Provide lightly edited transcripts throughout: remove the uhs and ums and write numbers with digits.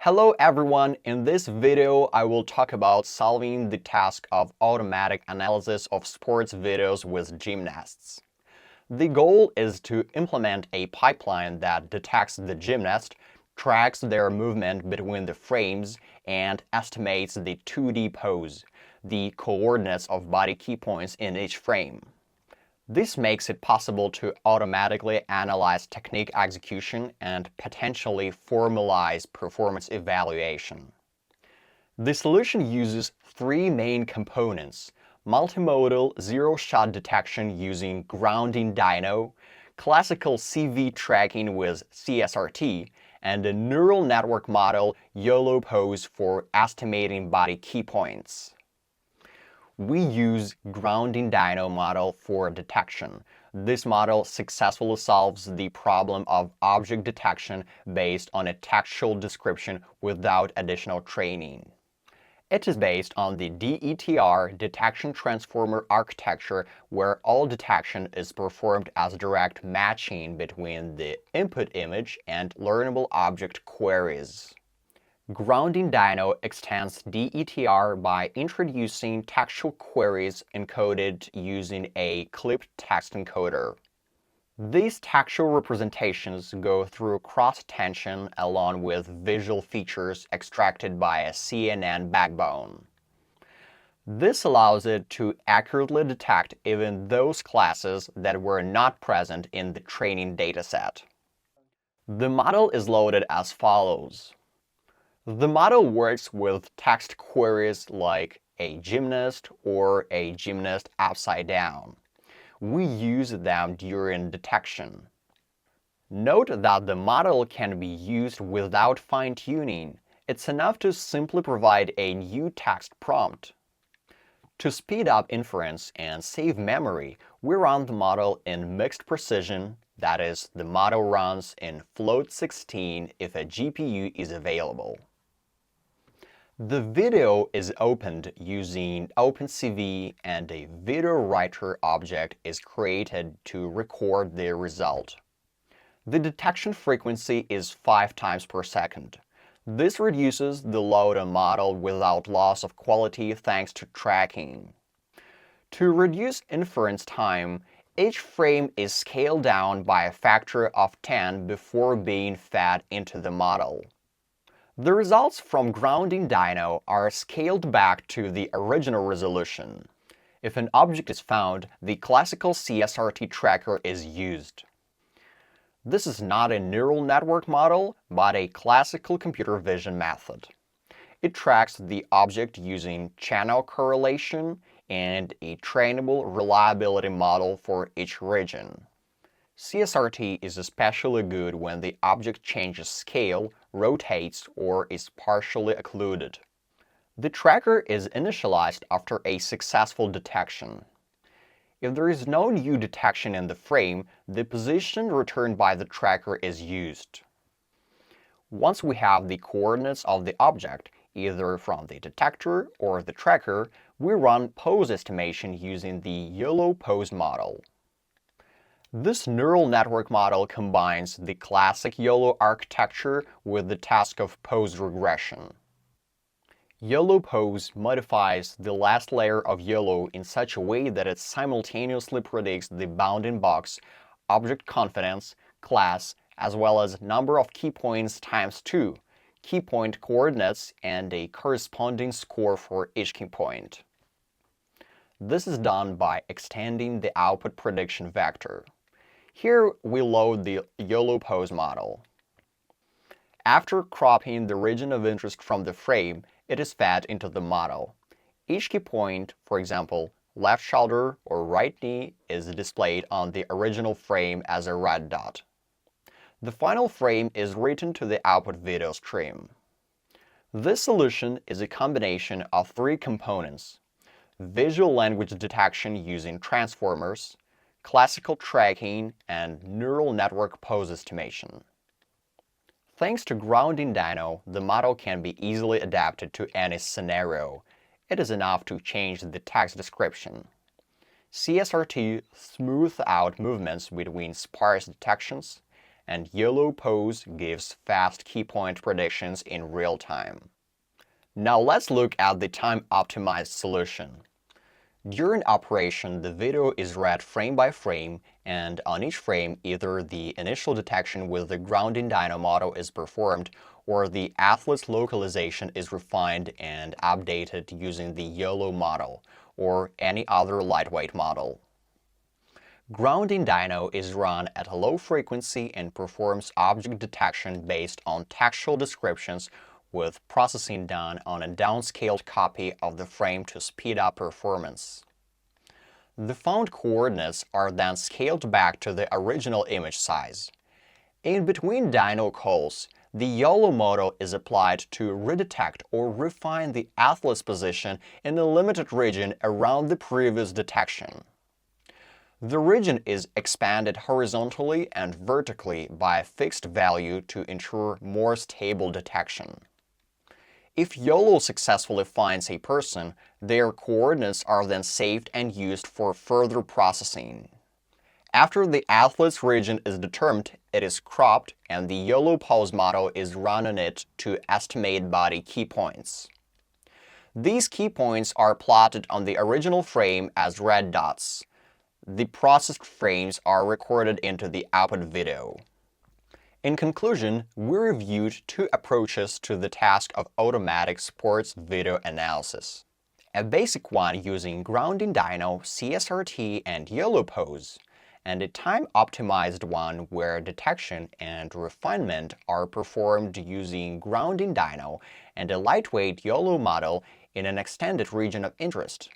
Hello everyone, in this video I will talk about solving the task of automatic analysis of sports videos with gymnasts. The goal is to implement a pipeline that detects the gymnast, tracks their movement between the frames, and estimates the 2D pose, the coordinates of body key points in each frame. This makes it possible to automatically analyze technique execution and potentially formalize performance evaluation. The solution uses three main components: multimodal zero-shot detection using Grounding DINO, classical CV tracking with CSRT, and a neural network model YOLO Pose for estimating body key points. We use Grounding DINO model for detection. This model successfully solves the problem of object detection based on a textual description without additional training. It is based on the DETR detection transformer architecture, where all detection is performed as direct matching between the input image and learnable object queries. Grounding DINO extends DETR by introducing textual queries encoded using a clipped text encoder. These textual representations go through cross-attention along with visual features extracted by a CNN backbone. This allows it to accurately detect even those classes that were not present in the training dataset. The model is loaded as follows. The model works with text queries like a gymnast or a gymnast upside down. We use them during detection. Note that the model can be used without fine-tuning. It's enough to simply provide a new text prompt. To speed up inference and save memory, we run the model in mixed precision, that is, the model runs in float 16 if a GPU is available. The video is opened using OpenCV, and a video writer object is created to record the result. The detection frequency is 5 times per second. This reduces the load on model without loss of quality thanks to tracking. To reduce inference time, each frame is scaled down by a factor of 10 before being fed into the model. The results from Grounding DINO are scaled back to the original resolution. If an object is found, the classical CSRT tracker is used. This is not a neural network model, but a classical computer vision method. It tracks the object using channel correlation and a trainable reliability model for each region. CSRT is especially good when the object changes scale, rotates, or is partially occluded. The tracker is initialized after a successful detection. If there is no new detection in the frame, the position returned by the tracker is used. Once we have the coordinates of the object, either from the detector or the tracker, we run pose estimation using the YOLO Pose model. This neural network model combines the classic YOLO architecture with the task of pose regression. YOLO Pose modifies the last layer of YOLO in such a way that it simultaneously predicts the bounding box, object confidence, class, as well as number of key points times 2, key point coordinates, and a corresponding score for each key point. This is done by extending the output prediction vector. Here we load the YOLO Pose model. After cropping the region of interest from the frame, it is fed into the model. Each key point, for example, left shoulder or right knee, is displayed on the original frame as a red dot. The final frame is written to the output video stream. This solution is a combination of three components: visual language detection using transformers, classical tracking, and neural network pose estimation. Thanks to Grounding DINO, the model can be easily adapted to any scenario. It is enough to change the text description. CSRT smooths out movements between sparse detections, and YOLO Pose gives fast key point predictions in real time. Now let's look at the time-optimized solution. During operation, the video is read frame by frame, and on each frame, either the initial detection with the Grounding DINO model is performed, or the athlete's localization is refined and updated using the YOLO model, or any other lightweight model. Grounding DINO is run at a low frequency and performs object detection based on textual descriptions, with processing done on a downscaled copy of the frame to speed up performance. The found coordinates are then scaled back to the original image size. In between DINO calls, the YOLO model is applied to redetect or refine the athlete's position in a limited region around the previous detection. The region is expanded horizontally and vertically by a fixed value to ensure more stable detection. If YOLO successfully finds a person, their coordinates are then saved and used for further processing. After the athlete's region is determined, it is cropped and the YOLO Pose model is run on it to estimate body key points. These key points are plotted on the original frame as red dots. The processed frames are recorded into the output video. In conclusion, we reviewed two approaches to the task of automatic sports video analysis. A basic one using Grounding DINO, CSRT, and YOLO Pose, and a time-optimized one where detection and refinement are performed using Grounding DINO and a lightweight YOLO model in an extended region of interest.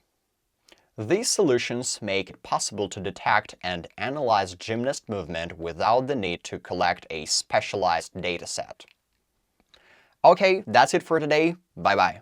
These solutions make it possible to detect and analyze gymnast movement without the need to collect a specialized dataset. Okay, that's it for today. Bye-bye.